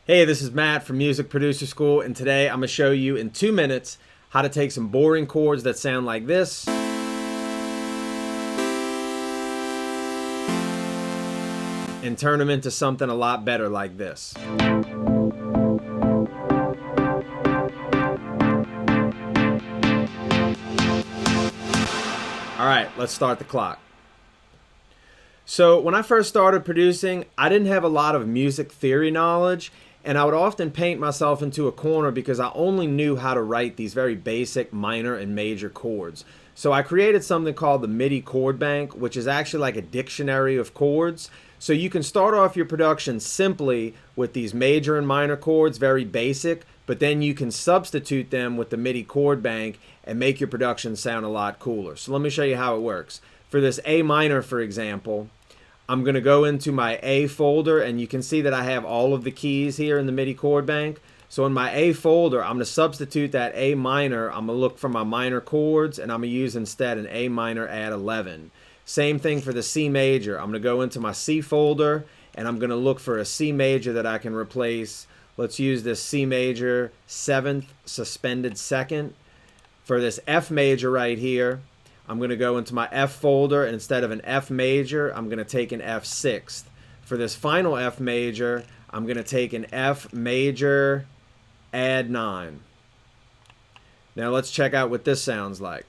Hey, this is Matt from Music Producer School, and today I'm going to show you in 2 minutes how to take some boring chords that sound like this and turn them into something a lot better like this. Alright, let's start the clock. So when I first started producing, I didn't have a lot of music theory knowledge, and I would often paint myself into a corner because I only knew how to write these very basic minor and major chords. So I created something called the MIDI chord bank, which is actually like a dictionary of chords. So you can start off your production simply with these major and minor chords, very basic, but then you can substitute them with the MIDI chord bank and make your production sound a lot cooler. So let me show you how it works. For this A minor, for example, I'm going to go into my A folder, and you can see that I have all of the keys here in the MIDI chord bank. So in my A folder, I'm going to substitute that A minor. I'm going to look for my minor chords, and I'm going to use instead an A minor add 11. Same thing for the C major. I'm going to go into my C folder, and I'm going to look for a C major that I can replace. Let's use this C major 7th suspended 2nd. For this F major right here, I'm going to go into my F folder, and instead of an F major, I'm going to take an F 6th. For this final F major, I'm going to take an F major, add 9. Now let's check out what this sounds like.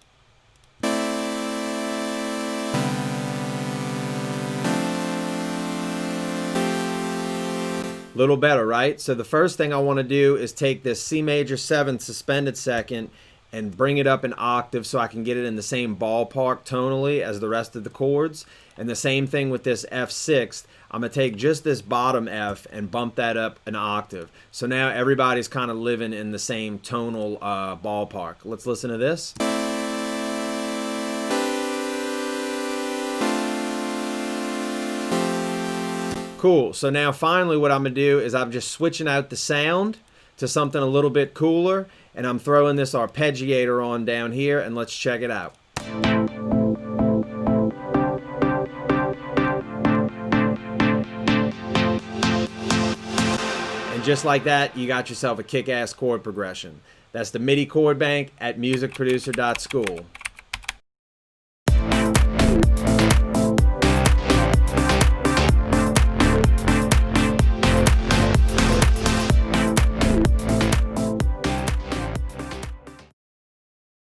Little better, right? So the first thing I want to do is take this C major 7th suspended 2nd and bring it up an octave so I can get it in the same ballpark tonally as the rest of the chords. And the same thing with this F 6th. I'm going to take just this bottom F and bump that up an octave. So now everybody's kind of living in the same tonal ballpark. Let's listen to this. Cool. So now finally what I'm going to do is I'm just switching out the sound to something a little bit cooler, and I'm throwing this arpeggiator on down here, and let's check it out. And just like that, you got yourself a kick-ass chord progression. That's the MIDI chord bank at musicproducer.school.